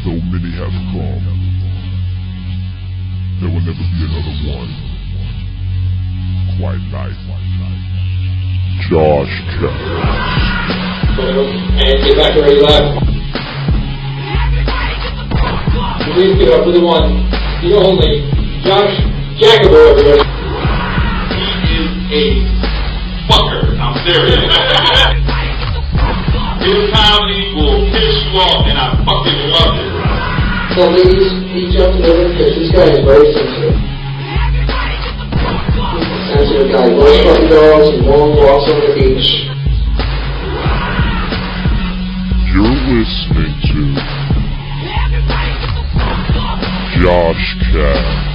So many have come. There will never be another one quite like JoshCast. And get back to where you left. Please give it up for the one, the only, Josh Jackable over here. He is a fucker. I'm serious. His comedy will piss you off, and I fucking love it. So ladies, he jumped over because this guy is very sensitive. He's a sensitive guy. Loves puppy dogs and long walks on the beach. You're listening to JoshCast.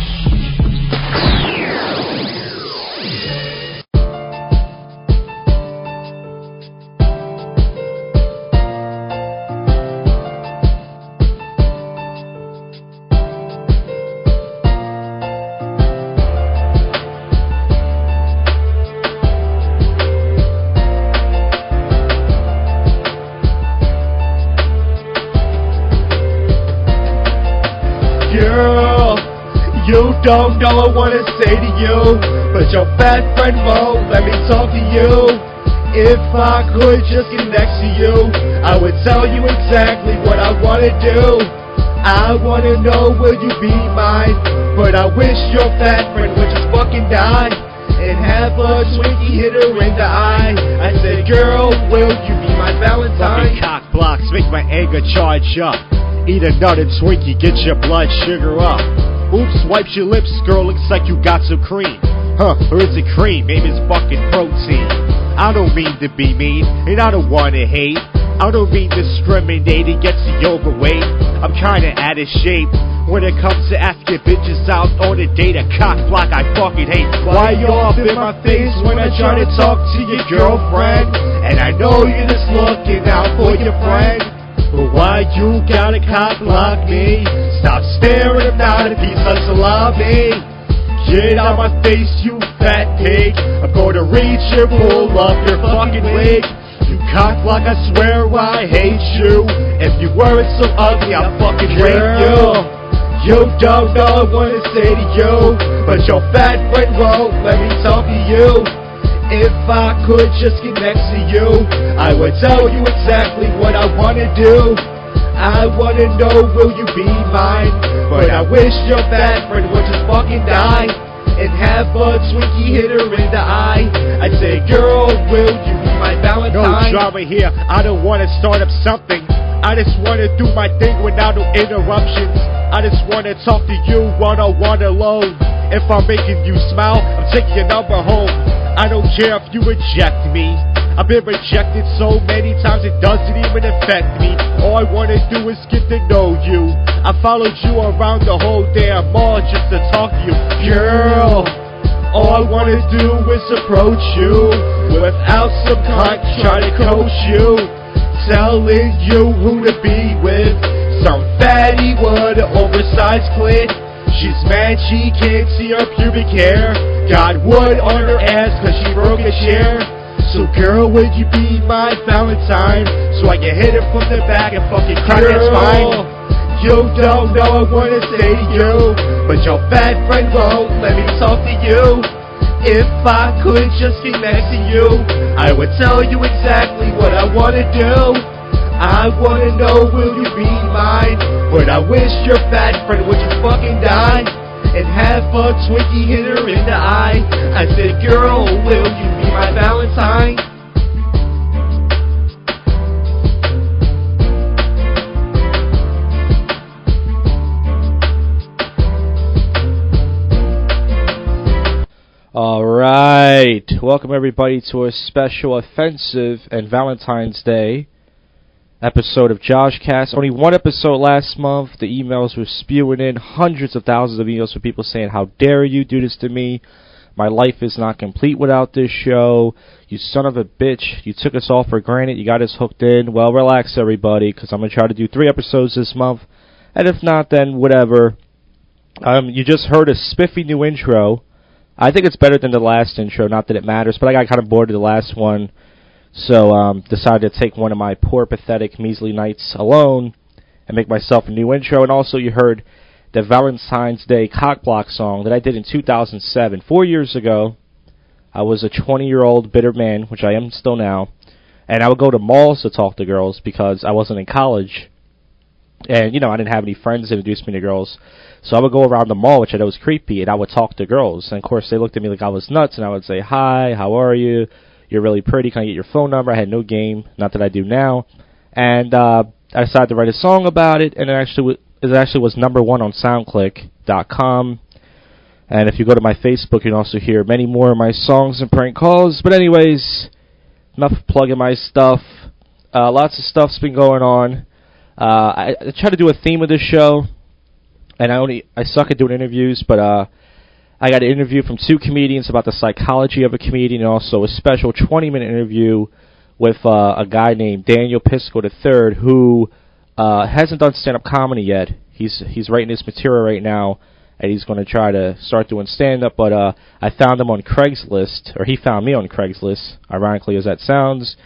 Girl, you don't know what I say to you, but your fat friend won't let me talk to you. If I could just get next to you, I would tell you exactly what I wanna do. I wanna know, will you be mine? But I wish your fat friend would just fucking die and have a Twinkie hit her in the eye. I said, girl, will you be my Valentine? Fucking cock blocks make my anger charge up. Eat a nut and Twinkie, get your blood sugar up. Oops, wipes your lips, girl, looks like you got some cream. Huh, or is it cream? Maybe it's fucking protein. I don't mean to be mean, and I don't wanna hate. I don't mean discriminate against the overweight. I'm kinda out of shape when it comes to asking bitches out on a date. A cock block I fucking hate. Why you off in my face when I try to talk to your girlfriend? And I know you're just looking out for your friend. But why you gotta cock block me? Stop staring, I'm not a piece of salami. Get out my face, you fat pig. I'm gonna reach and pull up your fucking wig. You cock block, I swear I hate you. If you weren't so ugly, I'd fucking rape you. You don't know what to say to you, but your fat friend won't let me talk to you. If I could just get next to you, I would tell you exactly what I wanna do. I wanna know, will you be mine? But I wish your fat friend would just fucking die and have a Twinkie hit her in the eye. I'd say, girl, will you be my Valentine? No drama here, I don't wanna start up something. I just wanna do my thing without no interruptions. I just wanna talk to you one-on-one alone. If I'm making you smile, I'm taking your number home. I don't care if you reject me. I've been rejected so many times it doesn't even affect me. All I wanna do is get to know you. I followed you around the whole damn mall just to talk to you. Girl, all I wanna do is approach you without some cunt trying to coach you. Telling you who to be with. Some fatty with an oversized clit. She's mad she can't see her pubic hair. Got wood on her ass cause she broke a chair. So girl, would you be my Valentine? So I can hit her from the back and fucking crack that spine. You don't know what I wanna say to you, but your fat friend won't let me talk to you. If I could just get next to you, I would tell you exactly what I wanna do. I wanna know, will you be mine? But I wish your fat friend would just fucking die and have a Twinkie hit her in the eye. I said, girl, will you be my Valentine? Alright, welcome everybody to a special offensive and Valentine's Day episode of JoshCast. Only one episode last month. The emails were spewing in, hundreds of thousands of emails from people saying, how dare you do this to me? My life is not complete without this show. You son of a bitch. You took us all for granted. You got us hooked in. Well, relax everybody, because I'm going to try to do 3 episodes this month. And if not, then whatever. You just heard a spiffy new intro. I think it's better than the last intro, not that it matters, but I got kind of bored of the last one. So decided to take one of my poor, pathetic, measly nights alone and make myself a new intro. And also you heard the Valentine's Day cockblock song that I did in 2007. 4 years ago, I was a 20-year-old bitter man, which I am still now, and I would go to malls to talk to girls because I wasn't in college. And, I didn't have any friends to introduce me to girls. So I would go around the mall, which I know was creepy, and I would talk to girls. And, of course, they looked at me like I was nuts, and I would say, hi, how are you? You're really pretty. Can I get your phone number? I had no game, not that I do now. And I decided to write a song about it, and it actually was number 1 on SoundClick.com. And if you go to my Facebook, you can also hear many more of my songs and prank calls. But anyways, enough plugging my stuff. Lots of stuff's been going on. I try to do a theme of this show, and I suck at doing interviews, but I got an interview from 2 comedians about the psychology of a comedian, and also a special 20-minute interview with a guy named Daniel Pisco III, who hasn't done stand-up comedy yet. He's writing his material right now, and he's going to try to start doing stand-up, but I found him on Craigslist, or he found me on Craigslist, ironically as that sounds,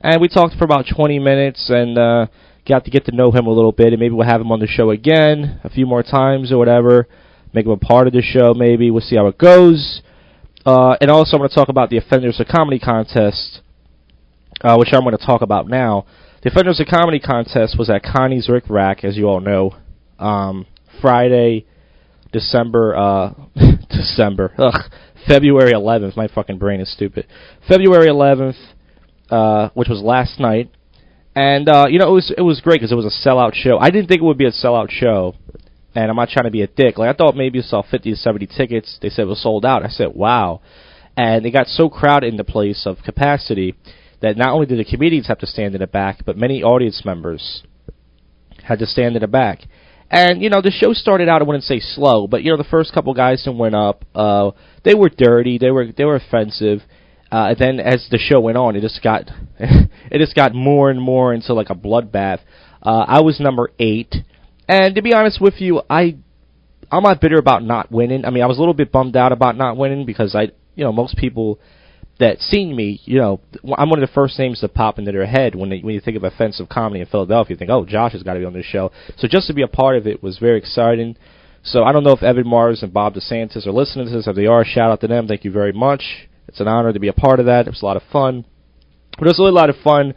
and we talked for about 20 minutes, and got to get to know him a little bit, and maybe we'll have him on the show again a few more times or whatever, make him a part of the show maybe. We'll see how it goes. And also I'm going to talk about the Offenders of Comedy Contest, which I'm going to talk about now. The Offenders of Comedy Contest was at Connie's Rick Rack, as you all know, Friday, February 11th. My fucking brain is stupid. February 11th, which was last night. And, it was great because it was a sellout show. I didn't think it would be a sellout show, and I'm not trying to be a dick. Like, I thought maybe you saw 50 to 70 tickets. They said it was sold out. I said, wow. And it got so crowded in the place of capacity that not only did the comedians have to stand in the back, but many audience members had to stand in the back. And, the show started out, I wouldn't say slow, but, the first couple guys that went up, they were dirty, they were offensive. And then as the show went on, it just got more and more into like a bloodbath. I was number 8, and to be honest with you, I'm not bitter about not winning. I mean, I was a little bit bummed out about not winning because most people that seen me, I'm one of the first names to pop into their head when you think of offensive comedy in Philadelphia. You think, oh, Josh has got to be on this show. So just to be a part of it was very exciting. So I don't know if Evan Mars and Bob DeSantis are listening to this. If they are, shout out to them. Thank you very much. It's an honor to be a part of that. It was a lot of fun. But it was really a lot of fun.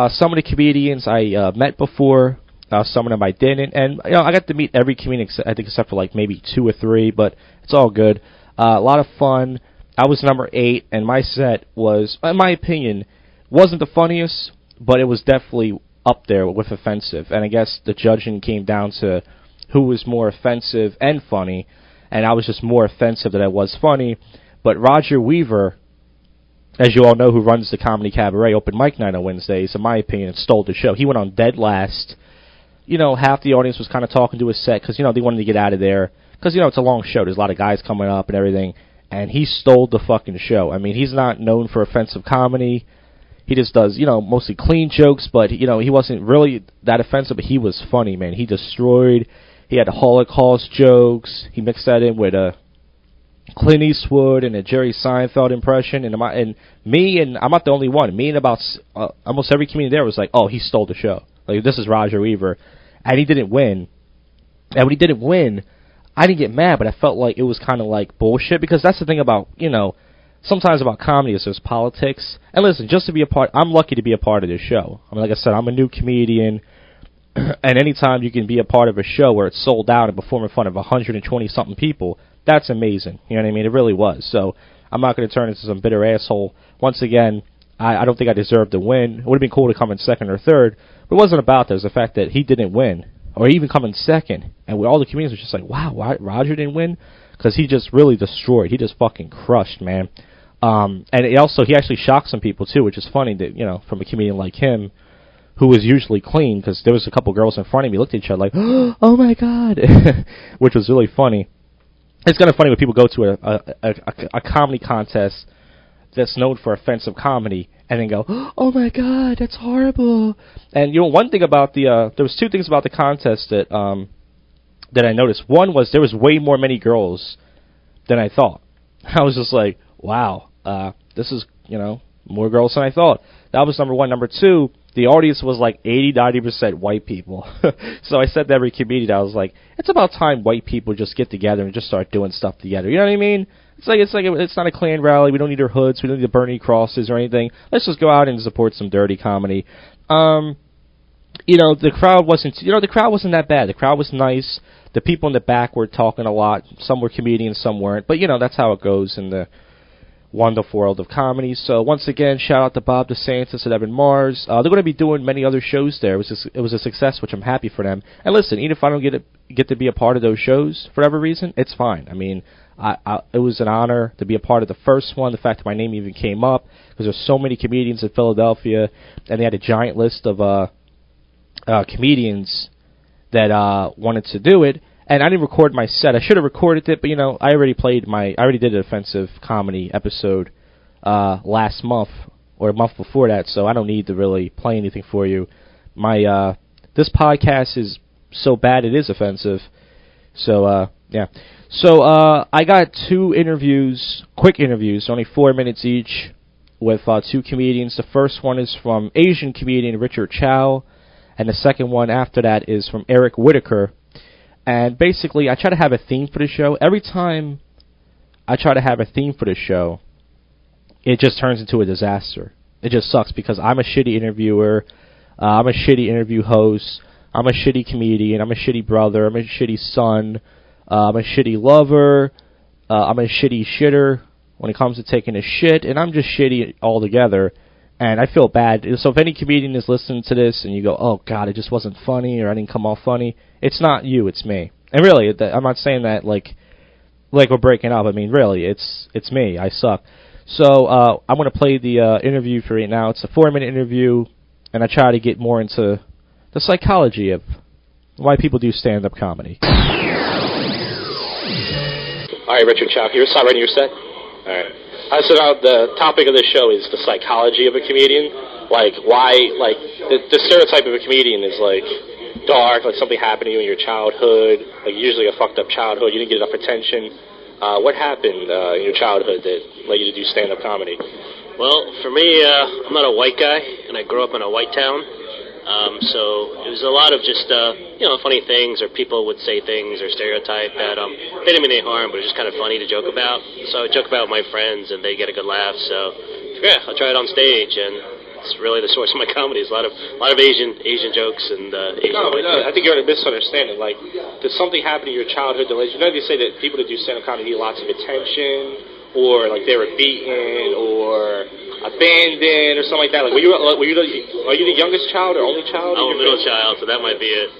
Some of the comedians I met before, some of them I didn't. And, I got to meet every comedian, I think, except for like maybe 2 or 3, but it's all good. A lot of fun. I was number 8, and my set was, in my opinion, wasn't the funniest, but it was definitely up there with offensive. And I guess the judging came down to who was more offensive and funny, and I was just more offensive than I was funny. But Roger Weaver, as you all know, who runs the Comedy Cabaret open mic night on Wednesdays, in my opinion, stole the show. He went on dead last. Half the audience was kind of talking to his set because, they wanted to get out of there. Because, it's a long show. There's a lot of guys coming up and everything. And he stole the fucking show. I mean, he's not known for offensive comedy. He just does, mostly clean jokes. But, he wasn't really that offensive, but he was funny, man. He destroyed. He had the Holocaust jokes. He mixed that in with Clint Eastwood and a Jerry Seinfeld impression, and me, and I'm not the only one. Me and about almost every comedian there was like, oh, he stole the show. Like, this is Roger Weaver, and he didn't win. And when he didn't win, I didn't get mad, but I felt like it was kind of like bullshit, because that's the thing about, sometimes about comedy is there's politics. And listen, just to be a part, I'm lucky to be a part of this show. I mean, like I said, I'm a new comedian, and anytime you can be a part of a show where it's sold out and perform in front of 120-something people, that's amazing. You know what I mean? It really was. So I'm not going to turn into some bitter asshole. Once again, I don't think I deserved to win. It would have been cool to come in second or third, but it wasn't about that. It was the fact that he didn't win, or even come in second. And all the comedians were just like, wow, Roger didn't win? Because he just really destroyed. He just fucking crushed, man. And he actually shocked some people, too, which is funny that, from a comedian like him, who was usually clean, because there was a couple girls in front of me looked at each other like, oh my God, which was really funny. It's kind of funny when people go to a comedy contest that's known for offensive comedy and then go, oh my God, that's horrible. And one thing about there was 2 things about the contest that I noticed. One was there was way many girls than I thought. I was just like, wow, this is more girls than I thought. That was number 1. Number 2, the audience was like 80-90% white people. So I said to every comedian, I was like, it's about time white people just get together and just start doing stuff together. You know what I mean? It's not a Klan rally. We don't need our hoods. We don't need the burning crosses or anything. Let's just go out and support some dirty comedy. The crowd wasn't that bad. The crowd was nice. The people in the back were talking a lot. Some were comedians, some weren't. But, that's how it goes in the wonderful world of comedy. So, once again, shout out to Bob DeSantis and Evan Mars. They're going to be doing many other shows there. It was a success, which I'm happy for them. And listen, even if I don't get to be a part of those shows for whatever reason, it's fine. I mean, it was an honor to be a part of the first one. The fact that my name even came up, because there's so many comedians in Philadelphia, and they had a giant list of comedians that wanted to do it, and I didn't record my set. I should have recorded it, but I already did an offensive comedy episode last month or a month before that, so I don't need to really play anything for you. This podcast is so bad it is offensive. So yeah. So I got 2 interviews, quick interviews, only 4 minutes each, with 2 comedians. The first one is from Asian comedian Richard Chow, and the second one after that is from Eric Whitaker. And basically, I try to have a theme for the show. Every time I try to have a theme for the show, it just turns into a disaster. It just sucks because I'm a shitty interviewer. I'm a shitty interview host. I'm a shitty comedian. I'm a shitty brother. I'm a shitty son. I'm a shitty lover. I'm a shitty shitter when it comes to taking a shit. And I'm just shitty altogether. And I feel bad. So if any comedian is listening to this and you go, oh, God, it just wasn't funny or I didn't come off funny, it's not you, it's me. And really, I'm not saying that like we're breaking up. I mean, really, it's me. I suck. So I'm going to play the interview for you now. It's a 4-minute interview, and I try to get more into the psychology of why people do stand-up comedy. All right, Richard Chow here. Start writing your set. All right. So now the topic of this show is the psychology of a comedian. Like, why, like, the stereotype of a comedian is, like, dark, like something happened to you in your childhood, like usually a fucked up childhood, you didn't get enough attention. What happened in your childhood that led you to do stand-up comedy? Well, for me, I'm not a white guy, and I grew up in a white town. So it was a lot of just, funny things, or people would say things or stereotype that they didn't mean any harm, but it was just kind of funny to joke about. So I joke about with my friends, and they get a good laugh. So yeah, I'll try it on stage, and it's really the source of my comedy. It's a lot of Asian jokes and Asian. No, I think you're misunderstanding. Like, did something happen in your childhood that led you? They say that people that do stand-up comedy need lots of attention, or like they were beaten, or abandoned, or something like that. Like, are you the youngest child or only child? I'm a middle child, so that might be it.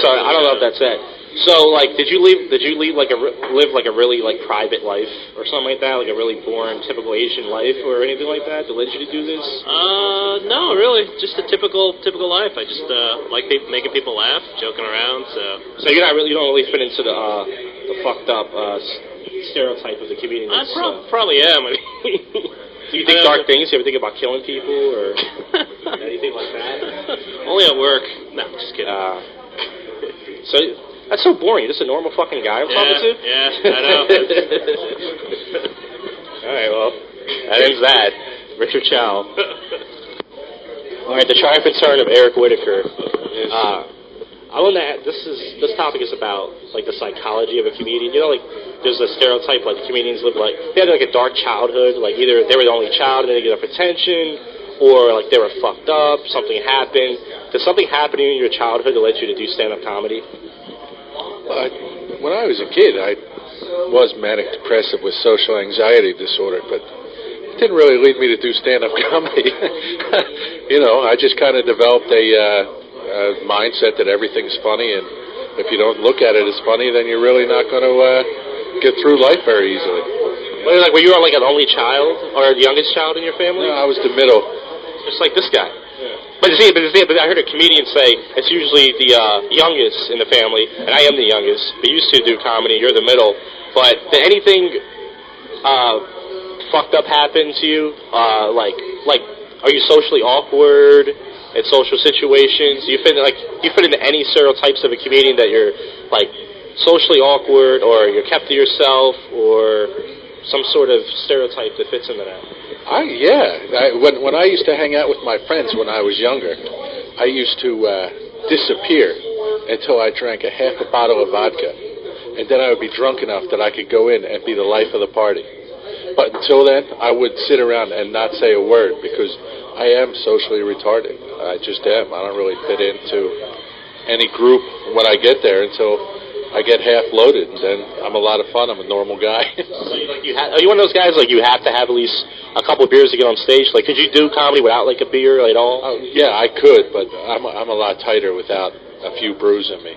Sorry, I don't know if that's it. So, like, did you live like a really like private life or something like that, like a really boring, typical Asian life or anything like that that led you to do this? No, really, just a typical life. I just like making people laugh, joking around. So you don't really fit into the fucked up stereotype of the comedian. I probably am. I mean, do you think dark things? You ever think about killing people or anything like that? Only at work. No, I'm just kidding. So. That's so boring. You're just a normal fucking guy I'm talking to? Yeah, I know. All right, well, that ends that. Richard Chow. All right, the triumphant turn of Eric Whitaker. I want to. This topic is about like the psychology of a comedian. You know, like there's a stereotype like comedians live like they had like a dark childhood. Like either they were the only child and they didn't get enough attention, or like they were fucked up. Something happened. Did something happen to you in your childhood that led you to do stand-up comedy? When I was a kid, I was manic-depressive with social anxiety disorder, but it didn't really lead me to do stand-up comedy. I just kind of developed a mindset that everything's funny, and if you don't look at it as funny, then you're really not going to get through life very easily. Were you like an only child or the youngest child in your family? No, I was the middle. Just like this guy. But I heard a comedian say it's usually the youngest in the family, and I am the youngest. We used to do comedy. You're the middle. But did anything fucked up happen to you? Like, are you socially awkward in social situations? Do you fit into any stereotypes of a comedian that you're like socially awkward, or you're kept to yourself, or some sort of stereotype that fits into that. When I used to hang out with my friends when I was younger, I used to disappear until I drank a half a bottle of vodka, and then I would be drunk enough that I could go in and be the life of the party. But until then, I would sit around and not say a word because I am socially retarded. I just am. I don't really fit into any group when I get there until I get half loaded, and then I'm a lot of fun. I'm a normal guy. So are you one of those guys like you have to have at least a couple of beers to get on stage? Like, could you do comedy without like a beer at all? Yeah, I could, but I'm a lot tighter without a few brews in me.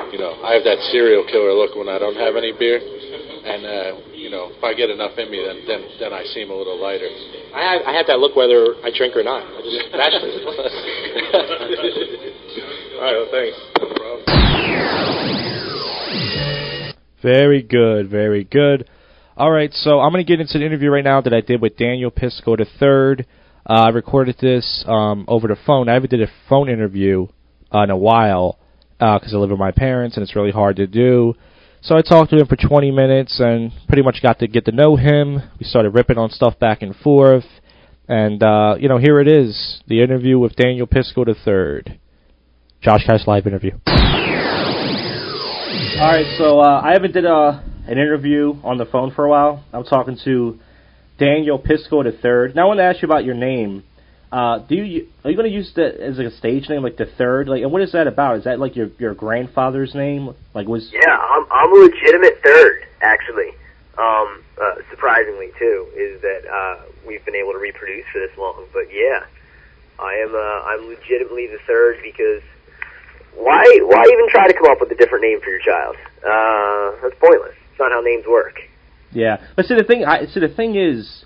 You know, I have that serial killer look when I don't have any beer, and you know, if I get enough in me, then I seem a little lighter. I have that look whether I drink or not. I just naturally. All right, well, thanks. No problem. Very good, very good. All right, so I'm going to get into the interview right now that I did with Daniel Pisco III. I recorded this over the phone. I haven't did a phone interview in a while because I live with my parents, and it's really hard to do. So I talked to him for 20 minutes and pretty much got to get to know him. We started ripping on stuff back and forth. And, you know, here it is, the interview with Daniel Pisco III. JoshCast live interview. All right, so I haven't did an interview on the phone for a while. I'm talking to Daniel Pisco III. Now I want to ask you about your name. Are you going to use that as like a stage name, like the Third? Like, and what is that about? Is that like your grandfather's name? Like, Yeah, I'm a legitimate third, actually. Surprisingly too, is that we've been able to reproduce for this long. But yeah, I'm legitimately the third because. Why even try to come up with a different name for your child? That's pointless. It's not how names work. Yeah, but see the thing is,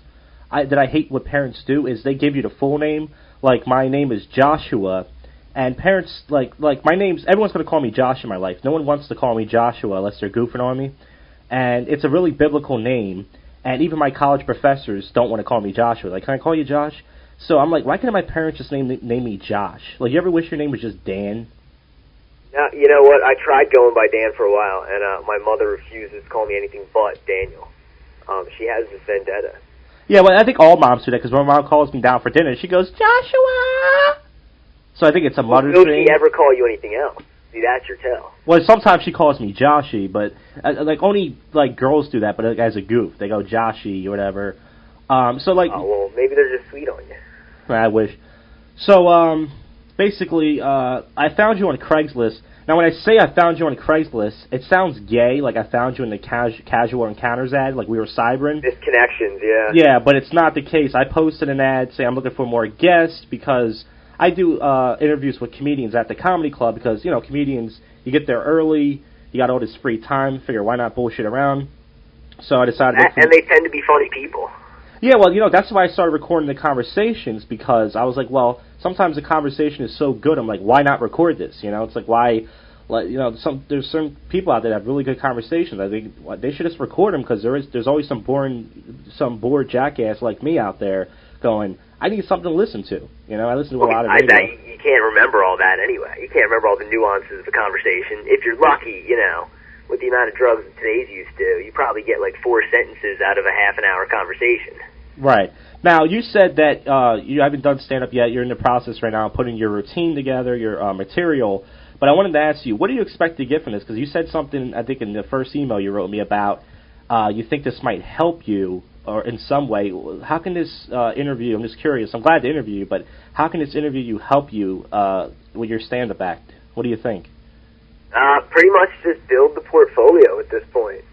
that I hate what parents do is they give you the full name. Like my name is Joshua, and parents like my name's everyone's gonna call me Josh in my life. No one wants to call me Joshua unless they're goofing on me, and it's a really biblical name. And even my college professors don't want to call me Joshua. Like, can I call you Josh? So I'm like, why can't my parents just name me Josh? Like, you ever wish your name was just Dan? You know what? I tried going by Dan for a while, and my mother refuses to call me anything but Daniel. She has this vendetta. Yeah, well, I think all moms do that, because when my mom calls me down for dinner, she goes, Joshua! So I think it's a mother thing. Will she ever call you anything else? See, that's your tell. Well, sometimes she calls me Joshy, but, like, only, like, girls do that, but like, as a goof. They go Joshy or whatever. So, like... Oh, well, maybe they're just sweet on you. I wish. So, basically, I found you on Craigslist. Now, when I say I found you on Craigslist, it sounds gay, like I found you in the casual encounters ad, like we were cybering. Misconnections, yeah. Yeah, but it's not the case. I posted an ad saying I'm looking for more guests because I do interviews with comedians at the comedy club because, you know, comedians, you get there early, you got all this free time, figure why not bullshit around. So I decided... And they tend to be funny people. Yeah, well, you know, that's why I started recording the conversations, because I was like, well, sometimes the conversation is so good, I'm like, why not record this? You know, it's like, why, like, you know, there's some people out there that have really good conversations. I think they should just record them, because there's always some bored jackass like me out there going, I need something to listen to. You know, I listen to a lot of radio. You can't remember all that anyway. You can't remember all the nuances of a conversation. If you're lucky, you know, with the amount of drugs that today's used to, you probably get like 4 sentences out of a half-an-hour conversation. Right. Now, you said that you haven't done stand-up yet. You're in the process right now of putting your routine together, your material. But I wanted to ask you, what do you expect to get from this? Because you said something, I think, in the first email you wrote me about you think this might help you or in some way. How can this interview, I'm just curious, I'm glad to interview you, but how can this interview help you with your stand-up act? What do you think? Pretty much just build the portfolio at this point.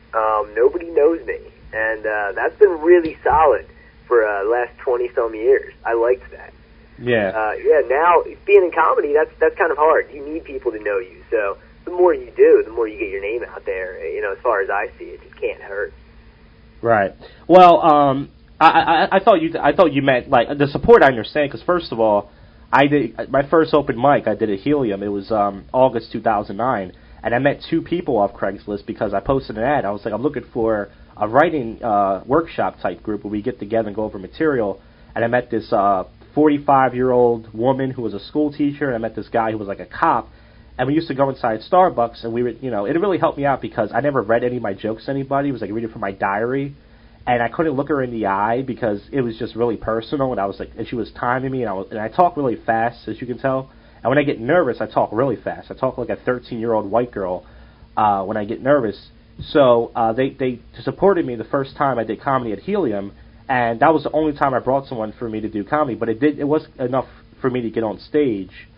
Nobody knows me, and that's been really solid for the last 20-some years. I liked that. Yeah. Now, being in comedy, that's kind of hard. You need people to know you, so the more you do, the more you get your name out there. You know, as far as I see it, just can't hurt. Right. Well, I thought you meant, like, the support I understand, because first of all, I did my first open mic. I did at Helium. It was August 2009, and I met 2 people off Craigslist because I posted an ad. I was like, I'm looking for a writing workshop type group where we get together and go over material. And I met this 45-year-old woman who was a school teacher, and I met this guy who was like a cop. And we used to go inside Starbucks, and we would, you know, it really helped me out because I never read any of my jokes to anybody. It was like reading from my diary. and I couldn't look her in the eye because it was just really personal, and I was like, and she was timing me, and I talk really fast, as you can tell. And when I get nervous, I talk really fast. I talk like a 13-year-old white girl when I get nervous. So they supported me the first time I did comedy at Helium, and that was the only time I brought someone for me to do comedy. But it was enough for me to get on stage.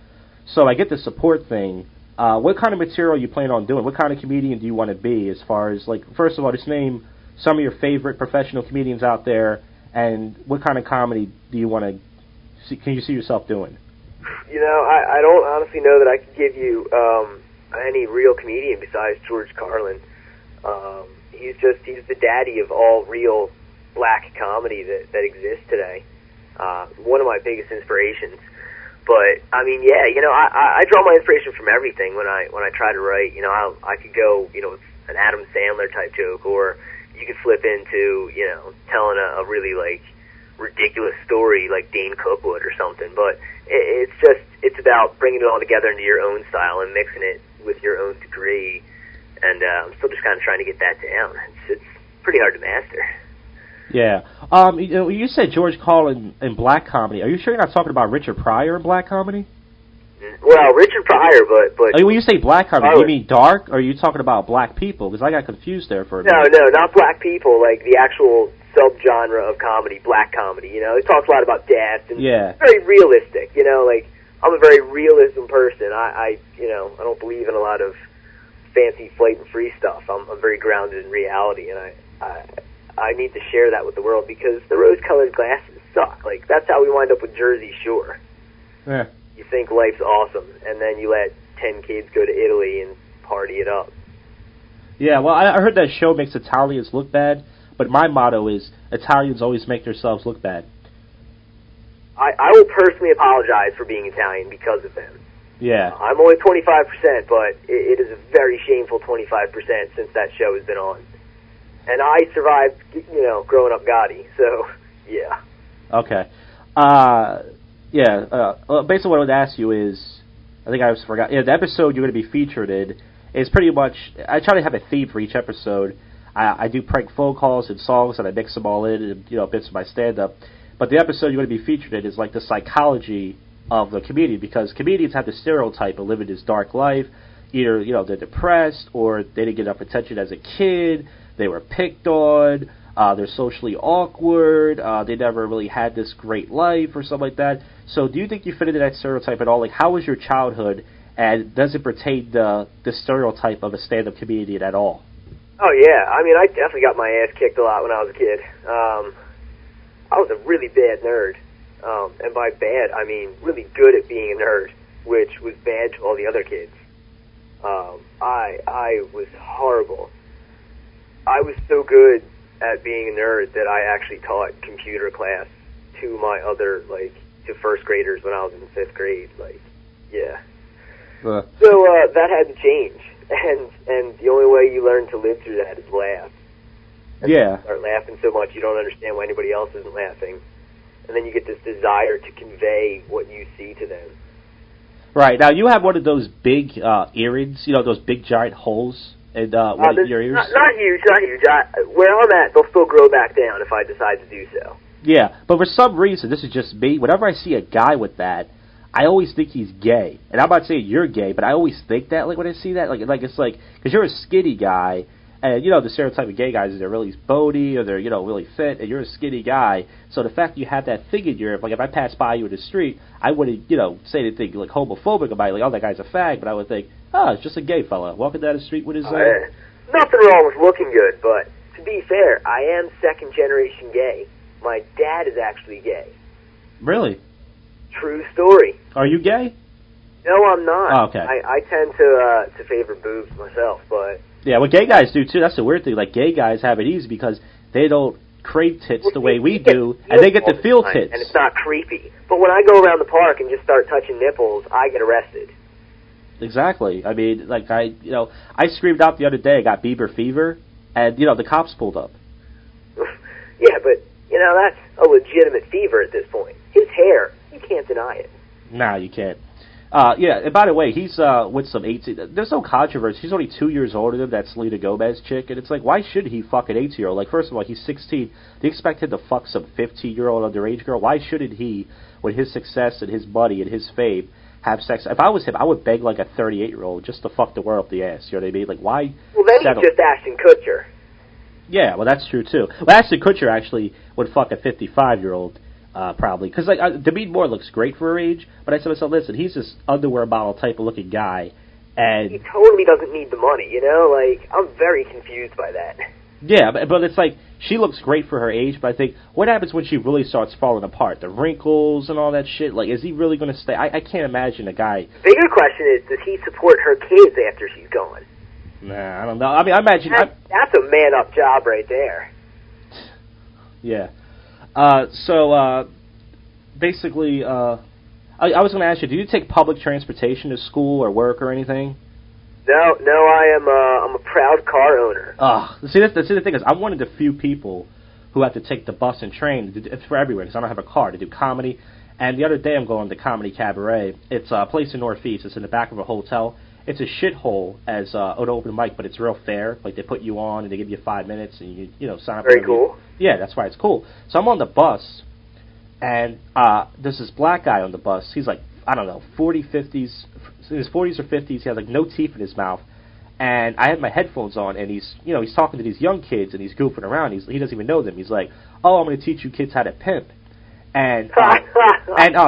So I get the support thing. What kind of material are you planning on doing? What kind of comedian do you want to be? As far as, like, first of all, just name some of your favorite professional comedians out there, and what kind of comedy do you want to see? Can you see yourself doing? You know, I don't honestly know that I could give you any real comedian besides George Carlin. He's the daddy of all real black comedy that exists today. One of my biggest inspirations. But I mean, yeah, you know, I draw my inspiration from everything when I try to write. You know, I could go, you know, with an Adam Sandler type joke, or you could flip into, you know, telling a really like ridiculous story like Dane Cook would or something. But it's about bringing it all together into your own style and mixing it with your own degree. And I'm still just kind of trying to get that down. It's pretty hard to master. Yeah. You said George Carlin in black comedy. Are you sure you're not talking about Richard Pryor in black comedy? Well, Richard Pryor, but when you say black comedy, do you mean dark, or are you talking about black people? Because I got confused there for a minute. No, not black people, like the actual subgenre of comedy, black comedy. You know, it talks a lot about death and it's very realistic. You know, like I'm a very realism person. I don't believe in a lot of fancy flight and free stuff. I'm very grounded in reality, and I need to share that with the world because the rose-colored glasses suck. Like, that's how we wind up with Jersey Shore. Yeah. You think life's awesome, and then you let 10 kids go to Italy and party it up. Yeah, well, I heard that show makes Italians look bad, but my motto is Italians always make themselves look bad. I will personally apologize for being Italian because of them. Yeah. I'm only 25%, but it is a very shameful 25% since that show has been on. And I survived, you know, growing up Gotti, so, yeah. Okay. Basically what I would ask you is, I think I just forgot, the episode you're going to be featured in is pretty much, I try to have a theme for each episode. I do prank phone calls and songs, and I mix them all in, and, you know, bits of my stand-up. But the episode you're going to be featured in is like the psychology of the comedian, because comedians have the stereotype of living this dark life. Either, you know, they're depressed, or they didn't get enough attention as a kid, they were picked on, they're socially awkward, they never really had this great life or something like that. So do you think you fit into that stereotype at all? Like, how was your childhood, and does it pertain to the stereotype of a stand-up comedian at all? Oh, yeah. I mean, I definitely got my ass kicked a lot when I was a kid. I was a really bad nerd. And by bad, I mean really good at being a nerd, which was bad to all the other kids. I was horrible. I was so good at being a nerd that I actually taught computer class to my other, like, to first graders when I was in 5th grade. Like, yeah. So that had to change. And the only way you learn to live through that is laugh. And yeah. Start laughing so much you don't understand why anybody else isn't laughing. And then you get this desire to convey what you see to them. Right. Now, you have one of those big earrings, you know, those big giant holes in one of your ears? Not huge. Where I'm at, they'll still grow back down if I decide to do so. Yeah, but for some reason, this is just me, whenever I see a guy with that, I always think he's gay. And I'm not saying you're gay, but I always think that, like, when I see that, like it's like, because you're a skinny guy, and, you know, the stereotype of gay guys is they're really bony, or they're, you know, really fit, and you're a skinny guy. So the fact you have that thing in your, like, if I passed by you in the street, I wouldn't, you know, say anything, like, homophobic about it, like, oh, that guy's a fag, but I would think, oh, it's just a gay fella walking down the street with his... Nothing wrong with looking good, but to be fair, I am second-generation gay. My dad is actually gay. Really? True story. Are you gay? No, I'm not. Oh, okay. I tend to favor boobs myself, but... Yeah, what gay guys do, too, that's the weird thing. Like, gay guys have it easy because they don't crave tits the way we do, and they get to feel tits. And it's not creepy. But when I go around the park and just start touching nipples, I get arrested. Exactly. I mean, like, I screamed out the other day, I got Bieber fever, and, you know, the cops pulled up. Yeah, but, you know, that's a legitimate fever at this point. His hair, you can't deny it. No, you can't. Yeah, and by the way, he's with some 18... There's no controversy. He's only 2 years older than that Selena Gomez chick, and it's like, why should he fuck an 18-year-old? Like, first of all, he's 16. They expect him to fuck some 15-year-old underage girl? Why shouldn't he, with his success and his money and his fame, have sex? If I was him, I would beg like a 38-year-old just to fuck the world up the ass. You know what I mean? Like, why... Well, then he's just Ashton Kutcher. Yeah, well, that's true, too. Well, Ashton Kutcher actually would fuck a 55-year-old, probably. Because, like, Demi Moore looks great for her age, but I said to myself, listen, he's this underwear model type of looking guy, and... He totally doesn't need the money, you know? Like, I'm very confused by that. Yeah, but it's like, she looks great for her age, but I think, what happens when she really starts falling apart? The wrinkles and all that shit? Like, is he really going to stay? I can't imagine a guy... The bigger question is, does he support her kids after she's gone? Nah, I don't know. I mean, I imagine... That's a man-up job right there. Yeah. Basically, I was going to ask you, do you take public transportation to school or work or anything? No, I'm a proud car owner. See, the thing is, I'm one of the few people who have to take the bus and train. It's for everywhere, because I don't have a car to do comedy. And the other day I'm going to Comedy Cabaret. It's a place in Northeast. It's in the back of a hotel. It's a shithole as an open mic, but it's real fair. Like, they put you on, and they give you 5 minutes, and you know, sign up. Very cool. Yeah, that's why it's cool. So I'm on the bus, and there's this black guy on the bus. He's like, I don't know, 50s, in his 40s or 50s. He has like no teeth in his mouth, and I have my headphones on, and he's talking to these young kids, and he's goofing around. He doesn't even know them. He's like, oh, I'm going to teach you kids how to pimp, and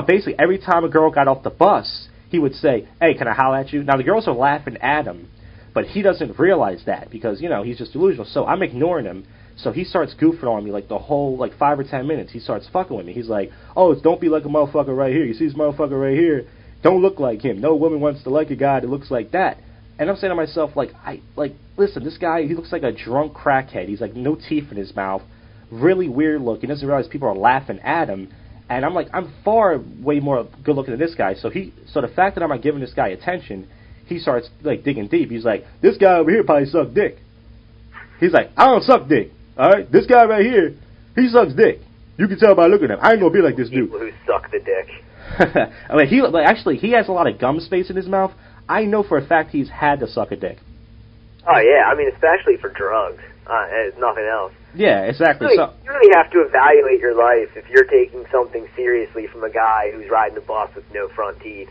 basically every time a girl got off the bus, he would say, hey, can I holler at you? Now the girls are laughing at him, but he doesn't realize that because he's just delusional. So I'm ignoring him. So he starts goofing on me like the whole, 5 or 10 minutes. He starts fucking with me. He's like, oh, don't be like a motherfucker right here. You see this motherfucker right here? Don't look like him. No woman wants to like a guy that looks like that. And I'm saying to myself, listen, this guy, he looks like a drunk crackhead. He's like no teeth in his mouth. Really weird looking. He doesn't realize people are laughing at him. And I'm like, I'm far way more good looking than this guy. So the fact that I'm not giving this guy attention, he starts digging deep. He's like, this guy over here probably suck dick. He's like, I don't suck dick. All right, this guy right here, he sucks dick. You can tell by looking at him. I ain't gonna be like this dude. People who suck the dick. I mean, actually, he has a lot of gum space in his mouth. I know for a fact he's had to suck a dick. Oh yeah, I mean, especially for drugs. It's nothing else. Yeah, exactly. You really have to evaluate your life if you're taking something seriously from a guy who's riding a bus with no front teeth.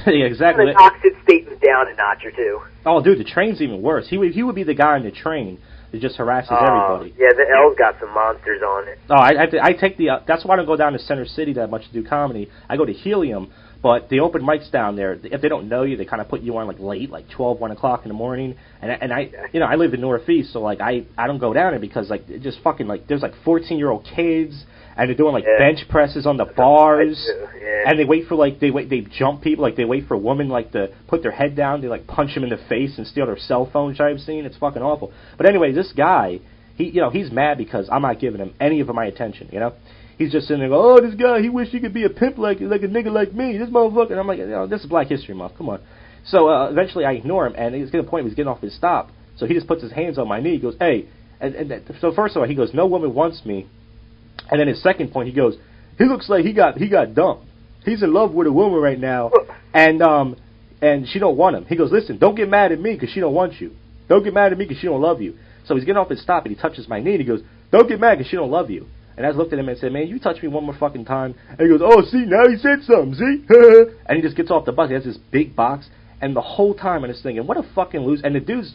Yeah, exactly. And the toxic statement down a notch or two. Oh, dude, the train's even worse. He would be the guy on the train that just harasses everybody. Yeah, the L's got some monsters on it. Oh, I take the... that's why I don't go down to Center City that much to do comedy. I go to Helium, but the open mics down there, if they don't know you, they kind of put you on late, 12, 1 o'clock in the morning. And I live in Northeast, so I don't go down there because it just fucking there's 14-year-old kids, and they're doing bench presses on the bars, and they wait for they jump people, they wait for a woman to put their head down, they punch them in the face and steal their cell phone, which I've seen. It's fucking awful. But anyway, this guy, he's mad because I'm not giving him any of my attention. He's just sitting there going, oh, this guy, he wish he could be a pimp like a nigga like me. This motherfucker. And I'm like, this is Black History Month. Come on. So eventually I ignore him, and he's getting to the point where he's getting off his stop. So he just puts his hands on my knee. He goes, hey. So first of all, he goes, no woman wants me. And then his second point, he goes, he looks like he got dumped. He's in love with a woman right now, and she don't want him. He goes, listen, don't get mad at me because she don't want you. Don't get mad at me because she don't love you. So he's getting off his stop, and he touches my knee, and he goes, don't get mad because she don't love you. And I looked at him and said, man, you touch me one more fucking time. And he goes, oh, see, now he said something, see? And he just gets off the bus. He has this big box. And the whole time I'm just thinking, what a fucking loser. And the dudes,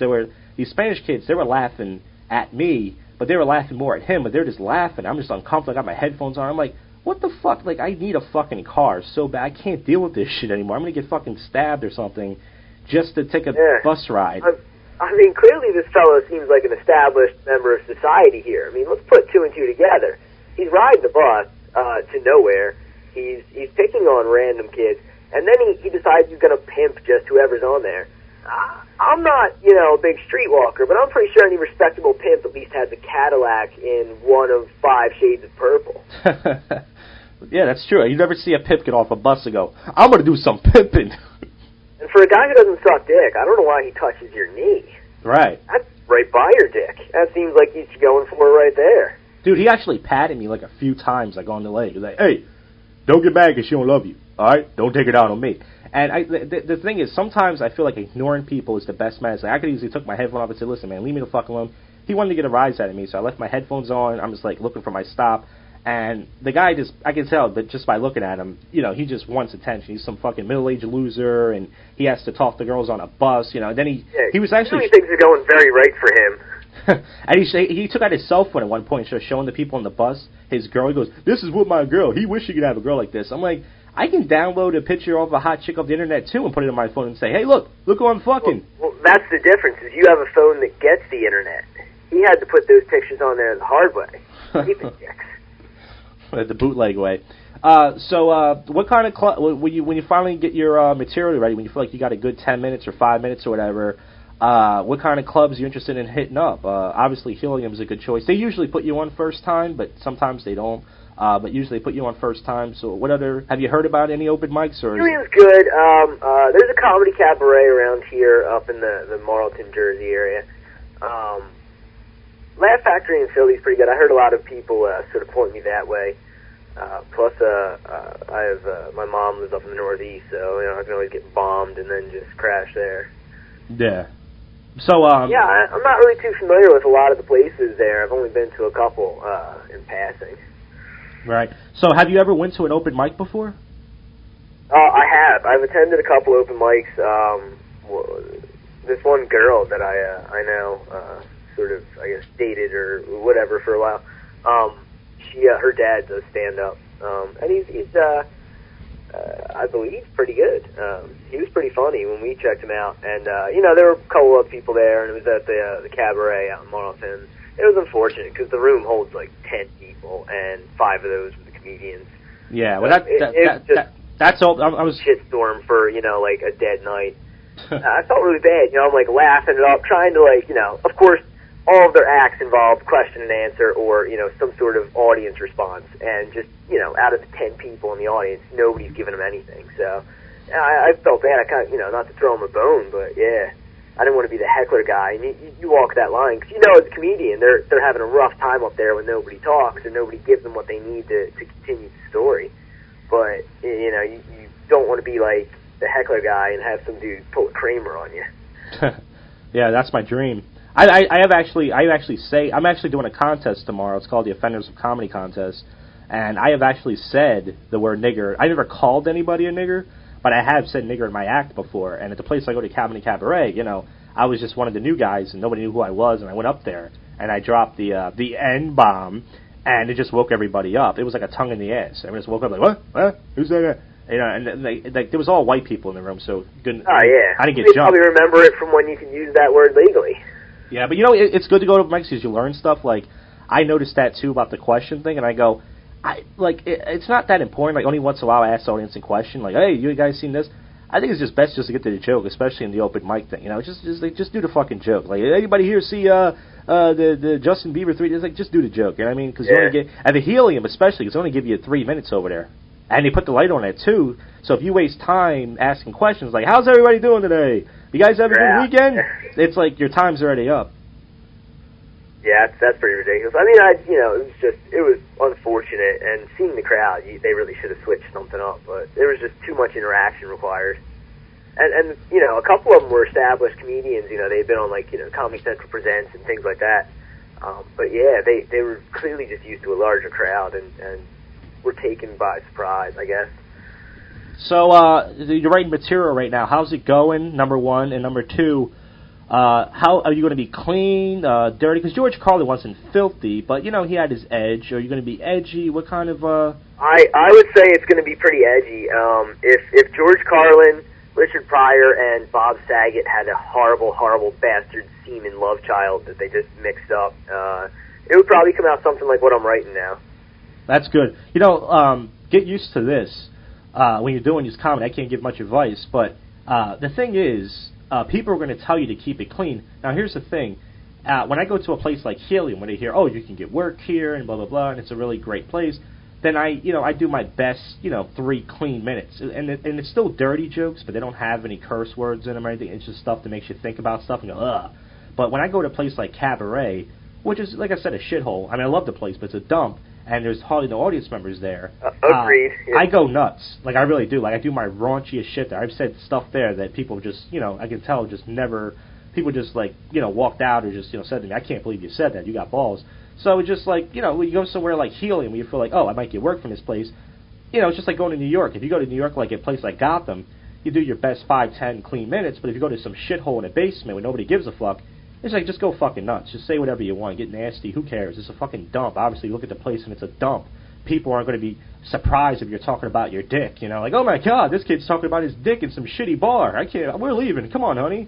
these Spanish kids, they were laughing at me, but they were laughing more at him. But they're just laughing. I'm just uncomfortable. I got my headphones on. I'm like, what the fuck? I need a fucking car so bad. I can't deal with this shit anymore. I'm going to get fucking stabbed or something just to take a bus ride. I mean, clearly this fellow seems like an established member of society here. I mean, let's put two and two together. He's riding the bus to nowhere. He's picking on random kids, and then he decides he's going to pimp just whoever's on there. I'm not, a big streetwalker, but I'm pretty sure any respectable pimp at least has a Cadillac in one of 5 shades of purple. Yeah, that's true. You never see a pimp get off a bus and go, I'm going to do some pimping. And for a guy who doesn't suck dick, I don't know why he touches your knee. Right. That's right by your dick. That seems like he's going for it right there. Dude, he actually patted me a few times, on the leg. He's like, hey, don't get mad because she don't love you, all right? Don't take it out on me. And the thing is, sometimes I feel like ignoring people is the best medicine. I could easily took my headphone off and said, listen, man, leave me the fuck alone. He wanted to get a rise out of me, so I left my headphones on. I'm just, like, looking for my stop. And the guy just, I can tell, but just by looking at him, you know, he just wants attention. He's some fucking middle-aged loser, and he has to talk to girls on a bus, you know. And then he was actually... things are going very right for him. And he took out his cell phone at one point and started showing the people on the bus his girl. He goes, this is what my girl. He wish he could have a girl like this. I'm like, I can download a picture of a hot chick off the internet, too, and put it on my phone and say, hey, look who I'm fucking. Well, that's the difference, is you have a phone that gets the internet. He had to put those pictures on there the hard way. Keeping dicks. The bootleg way. So what kind of club, when you finally get your material ready, when you feel like you got a good 10 minutes or 5 minutes or whatever, what kind of clubs are you interested in hitting up? Obviously, Helium's a good choice. They usually put you on first time, but sometimes they don't. But usually they put you on first time. So what other, have you heard about any open mics? Or Helium's good. There's a comedy cabaret around here up in the Marlton, Jersey area. Laugh Factory in Philly's pretty good. I heard a lot of people sort of point me that way. Plus, I have my mom lives up in the Northeast, so you know I can always get bombed and then just crash there. Yeah. So I'm not really too familiar with a lot of the places there. I've only been to a couple in passing. Right. So have you ever went to an open mic before? I have. I've attended a couple open mics. This one girl that I know, sort of, I guess, dated or whatever for a while. Her dad does stand up, and he's I believe pretty good. He was pretty funny when we checked him out, and you know, there were a couple of people there, and it was at the cabaret out in Marlton. It was unfortunate because the room holds like 10 people, and 5 of those were the comedians. Yeah, well, that's all. I was shitstorm for, you know, like a dead night. I felt really bad, you know. I'm like laughing it up, trying to, like, you know, of course, all of their acts involved question and answer or, you know, some sort of audience response, and just, you know, out of the 10 people in the audience, nobody's giving them anything. So I felt bad. I kind of, you know, not to throw them a bone, but yeah. I didn't want to be the heckler guy, and you walk that line, because you know as a comedian, they're having a rough time up there when nobody talks, and nobody gives them what they need to continue the story. But, you know, you don't want to be like the heckler guy and have some dude pull a Kramer on you. Yeah, that's my dream. I'm actually doing a contest tomorrow. It's called the Offenders of Comedy Contest, and I have actually said the word nigger. I never called anybody a nigger, but I have said nigger in my act before, and at the place I go to, Comedy Cabaret, you know, I was just one of the new guys, and nobody knew who I was, and I went up there, and I dropped the N-bomb, and it just woke everybody up. It was like a tongue in the ass. Everyone just woke up like, what? Who's that? You know, and there was all white people in the room, so good. Oh, yeah. I didn't get you jumped. Probably remember it from when you could use that word legally. Yeah, but you know, it's good to go to mics because you learn stuff. Like, I noticed that, too, about the question thing, and I go, it's not that important. Like, only once in a while I ask the audience a question, like, hey, you guys seen this? I think it's just best just to get to the joke, especially in the open mic thing. You know, just do the fucking joke. Like, anybody here see the Justin Bieber 3? It's like, just do the joke. You know what I mean? Because you only get, and the Helium especially, because they only give you 3 minutes over there, and they put the light on it too. So if you waste time asking questions like, how's everybody doing today? You guys have a good weekend? It's like your time's already up. Yeah, that's pretty ridiculous. I mean, it was unfortunate, and seeing the crowd, they really should have switched something up, but there was just too much interaction required. And you know, a couple of them were established comedians, you know, they'd been on, like, you know, Comedy Central Presents and things like that. But yeah, they were clearly just used to a larger crowd, and were taken by surprise, I guess. So, you're writing material right now. How's it going, number one? And number two, how are you going to be clean, dirty? Because George Carlin wasn't filthy, but, you know, he had his edge. Are you going to be edgy? What kind of... I would say it's going to be pretty edgy. If George Carlin, Richard Pryor, and Bob Saget had a horrible, horrible bastard semen love child that they just mixed up, it would probably come out something like what I'm writing now. That's good. You know, get used to this. When you're doing these comedy, I can't give much advice, but the thing is, people are going to tell you to keep it clean. Now, here's the thing. When I go to a place like Helium, when they hear, oh, you can get work here, and blah, blah, blah, and it's a really great place, then I do my best, 3 clean minutes. And it's still dirty jokes, but they don't have any curse words in them or anything. It's just stuff that makes you think about stuff and go, ugh. But when I go to a place like Cabaret, which is, like I said, a shithole, I mean, I love the place, but it's a dump, and there's hardly no audience members there. Agreed. Yeah. I go nuts. Like, I really do. Like, I do my raunchiest shit there. I've said stuff there that people just, I can tell just never, people just, like, walked out or just, said to me, I can't believe you said that. You got balls. So it's just like, when you go somewhere like Helium where you feel like, oh, I might get work from this place, it's just like going to New York. If you go to New York, like a place like Gotham, you do your best 5-10 clean minutes, but if you go to some shithole in a basement where nobody gives a fuck, it's like, just go fucking nuts. Just say whatever you want. Get nasty. Who cares? It's a fucking dump. Obviously, you look at the place and it's a dump. People aren't going to be surprised if you're talking about your dick. Like, oh my God, this kid's talking about his dick in some shitty bar. I can't. We're leaving. Come on, honey.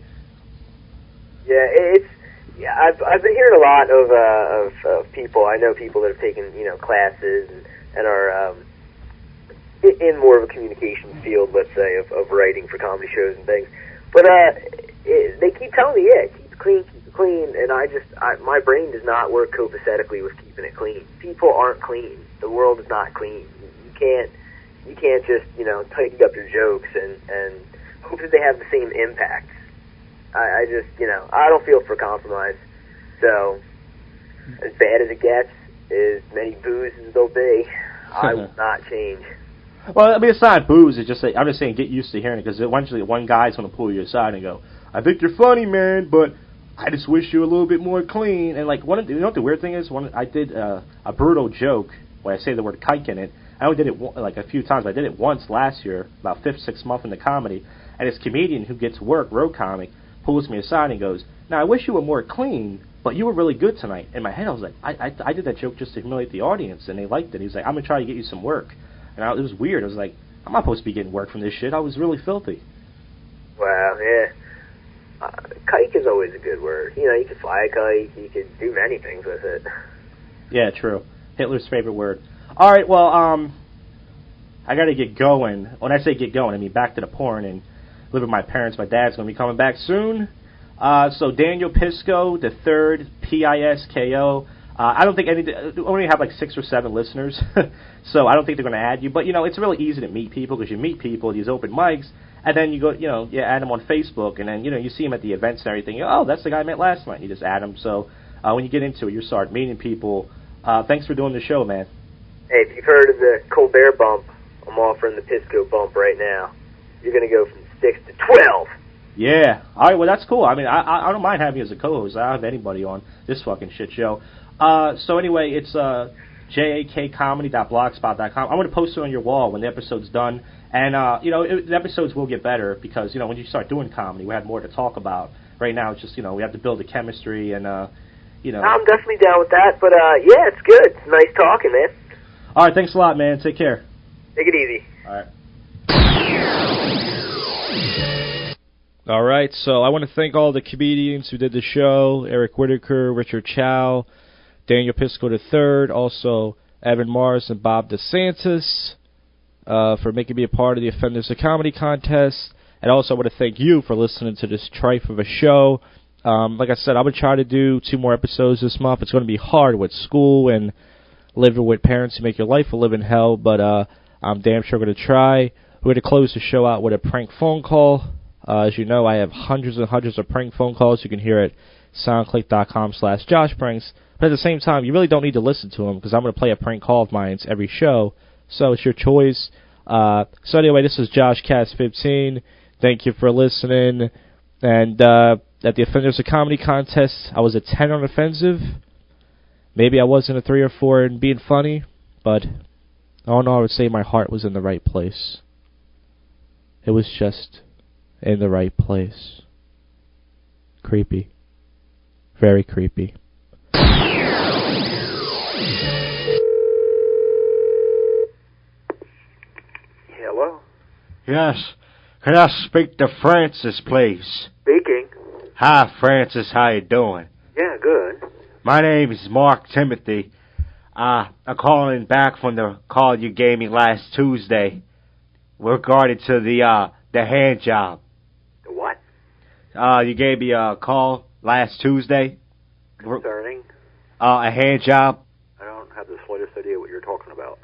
Yeah, I've been hearing a lot of people. I know people that have taken classes and are in more of a communications field, let's say, of writing for comedy shows and things. But they keep telling me, keep it clean, and my brain does not work copacetically with keeping it clean. People aren't clean. The world is not clean. You can't just tidy up your jokes and hope that they have the same impact. I just I don't feel for compromise. So as bad as it gets, as many boos as there'll be, I will not change. Well, I mean, it's not booze. It's just I'm just saying, get used to hearing it, because eventually one guy's going to pull you aside and go, I think you're funny, man, but I just wish you were a little bit more clean. And like, what the weird thing is? I did a brutal joke when I say the word kike in it. I only did it like a few times. I did it once last year, about 6 months into comedy. And this comedian who gets work, road comic, pulls me aside and goes, now I wish you were more clean, but you were really good tonight. In my head, I was like, I did that joke just to humiliate the audience, and they liked it. He's like, I'm going to try to get you some work. And it was weird. I was like, I'm not supposed to be getting work from this shit. I was really filthy. Wow, yeah. Kike is always a good word. You could fly a kite. You could do many things with it. Yeah, true. Hitler's favorite word. All right, well, I got to get going. When I say get going, I mean back to the porn and live with my parents. My dad's going to be coming back soon. So Daniel Pisco, the third, Pisko. I don't think we only have like 6 or 7 listeners, so I don't think they're going to add you. But, it's really easy to meet people, because you meet people at these open mics, and then you go, you add them on Facebook, and then, you see them at the events and everything. Oh, that's the guy I met last night. You just add them. So when you get into it, you start meeting people. Thanks for doing the show, man. Hey, if you've heard of the Colbert bump, I'm offering the Pisco bump right now. You're going to go from 6 to 12. Yeah. All right, well, that's cool. I mean, I don't mind having you as a co-host. I don't have anybody on this fucking shit show. So anyway, it's jakcomedy.blogspot.com. I'm going to post it on your wall when the episode's done. And, the episodes will get better because, when you start doing comedy, we have more to talk about. Right now, it's just, we have to build the chemistry and, I'm definitely down with that. But, yeah, it's good. It's nice talking, man. All right, thanks a lot, man. Take care. Take it easy. All right. All right, so I want to thank all the comedians who did the show: Eric Whitaker, Richard Chow, Daniel Pisco III, also Evan Mars and Bob DeSantis for making me a part of the Offenders of Comedy contest. And also I want to thank you for listening to this trife of a show. Like I said, I'm going to try to do 2 more episodes this month. It's going to be hard with school and living with parents who make your life a living hell, but I'm damn sure going to try. We're going to close the show out with a prank phone call. As you know, I have hundreds and hundreds of prank phone calls. You can hear it soundclick.com/JoshPranks. But at the same time, you really don't need to listen to them, because I'm going to play a prank call of mine every show. So it's your choice. So anyway, this is JoshCast 15. Thank you for listening. And at the Offenders of Comedy contest, I was a 10 on offensive. Maybe I wasn't a 3 or 4 in being funny, but all in all, I would say my heart was in the right place. It was just in the right place. Creepy. Very creepy. Hello? Yes. Can I speak to Francis, please? Speaking. Hi, Francis. How you doing? Yeah, good. My name is Mark Timothy. I'm calling back from the call you gave me last Tuesday regarding to the hand job. The what? You gave me a call last Tuesday. Concerning? A hand job. I don't have the slightest idea what you're talking about.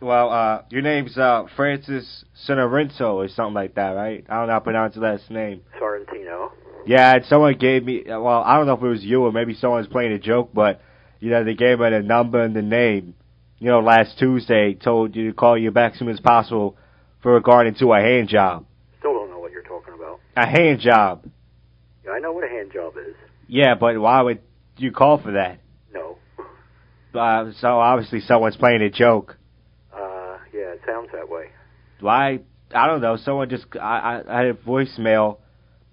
Well, your name's Francis Sorrento or something like that, right? I don't know how to pronounce your last name. Sorrentino. Yeah, and someone gave me, well, I don't know if it was you or maybe someone's playing a joke, but, they gave me the number and the name. last Tuesday, told you to call you back as soon as possible for regarding to a hand job. Still don't know what you're talking about. A hand job. Yeah, I know what a hand job is. Yeah, but why would you call for that? No. So obviously someone's playing a joke. Yeah, it sounds that way. Why? I don't know. Someone just... I had a voicemail,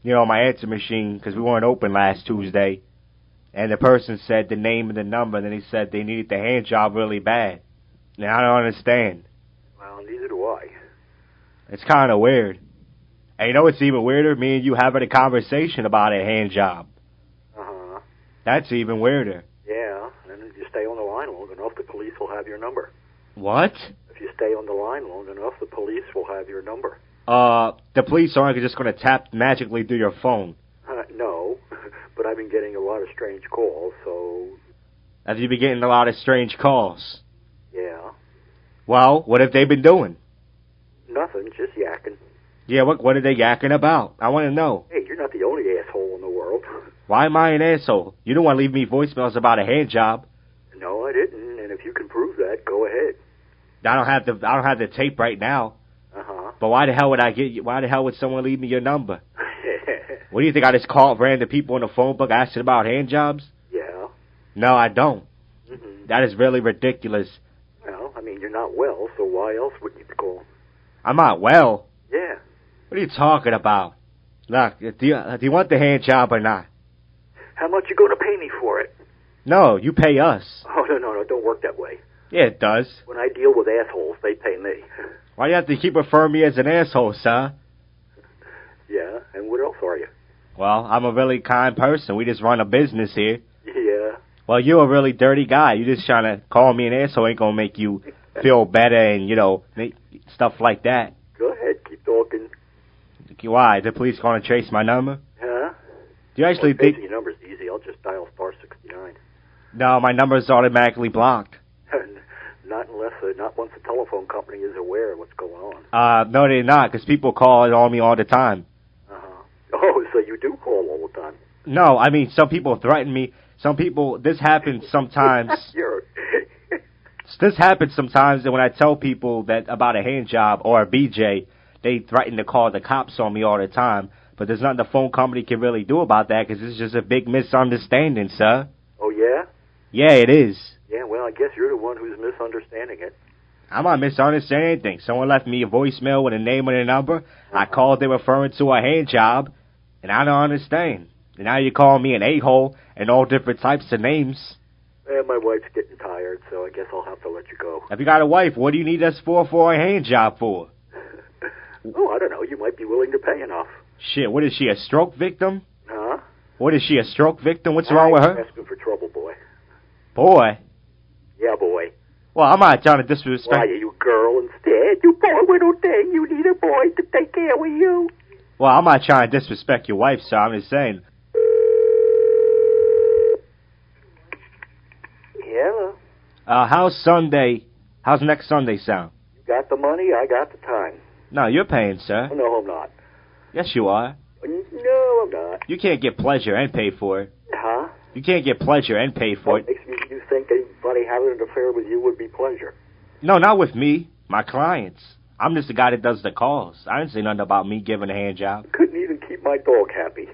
on my answer machine, because we weren't open last Tuesday. And the person said the name and the number, and then he said they needed the hand job really bad. And I don't understand. Well, neither do I. It's kind of weird. And you know what's even weirder? Me and you having a conversation about a hand job. Uh-huh. That's even weirder. Yeah, and if you stay on the line long enough, the police will have your number. What? If you stay on the line long enough, the police will have your number. The police aren't just going to tap magically through your phone. No, but I've been getting a lot of strange calls, so... Have you been getting a lot of strange calls? Yeah. Well, what have they been doing? Nothing, just yakking. Yeah, what are they yakking about? I want to know. Hey, you're not the only asshole in the world. Why am I an asshole? You don't want to leave me voicemails about a hand job. No, I didn't, and if you can prove that, go ahead. I don't have the tape right now. Uh-huh. But why the hell would someone leave me your number? What do you think? I just called random people in the phone book asking about hand jobs? Yeah. No, I don't. Mm-hmm. That is really ridiculous. Well, I mean, you're not well, so why else would you be calling? I'm not well. Yeah. What are you talking about? Look, do you want the hand job or not? How much you going to pay me for it? No, you pay us. Oh, no, don't work that way. Yeah, it does. When I deal with assholes, they pay me. Why do you have to keep referring me as an asshole, sir? Yeah, and what else are you? Well, I'm a really kind person. We just run a business here. Yeah. Well, you're a really dirty guy. You just trying to call me an asshole ain't gonna make you feel better and, make stuff like that. Go ahead, keep talking. Why? The police gonna trace my number? Huh? Do you actually think... Your number's easy. I'll just dial *69. No, my number's automatically blocked. Not once the telephone company is aware of what's going on. No, they're not, because people call it on me all the time. Uh-huh. Oh, so you do call all the time? No, I mean, some people threaten me. Some people, this happens sometimes. This happens sometimes, and when I tell people that about a hand job or a BJ, they threaten to call the cops on me all the time. But there's nothing the phone company can really do about that, because it's just a big misunderstanding, sir. Oh, yeah? Yeah, it is. Yeah, well, I guess you're the one who's misunderstanding it. I'm not misunderstanding anything. Someone left me a voicemail with a name and a number. I called, they referring to a hand job, and I don't understand. And now you call me an a-hole and all different types of names. Yeah, my wife's getting tired, so I guess I'll have to let you go. If you got a wife, what do you need us for a hand job for? Oh, I don't know. You might be willing to pay enough. Shit, what is she, a stroke victim? Huh? What is she, a stroke victim? What's wrong with her? I'm asking for trouble, boy. Boy? Yeah, boy. Well, I'm not trying to disrespect... Why are you a girl instead? You poor little thing. You need a boy to take care of you. Well, I'm not trying to disrespect your wife, sir. I'm just saying. Yeah. How's next Sunday sound? You got the money, I got the time. No, you're paying, sir. Oh, no, I'm not. Yes, you are. No, I'm not. You can't get pleasure and pay for it. Huh? You can't get pleasure and pay for it. What makes you think anybody having an affair with you would be pleasure? No, not with me. My clients. I'm just the guy that does the calls. I didn't say nothing about me giving a hand job. Couldn't even keep my dog happy.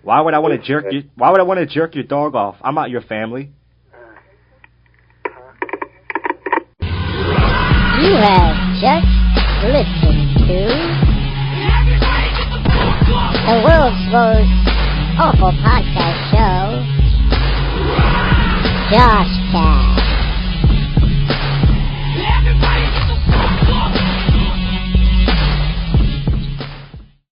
Why would I want to jerk you? Why would I want to jerk your dog off? I'm not your family. You have just listened to the world's most awful podcast show, Josh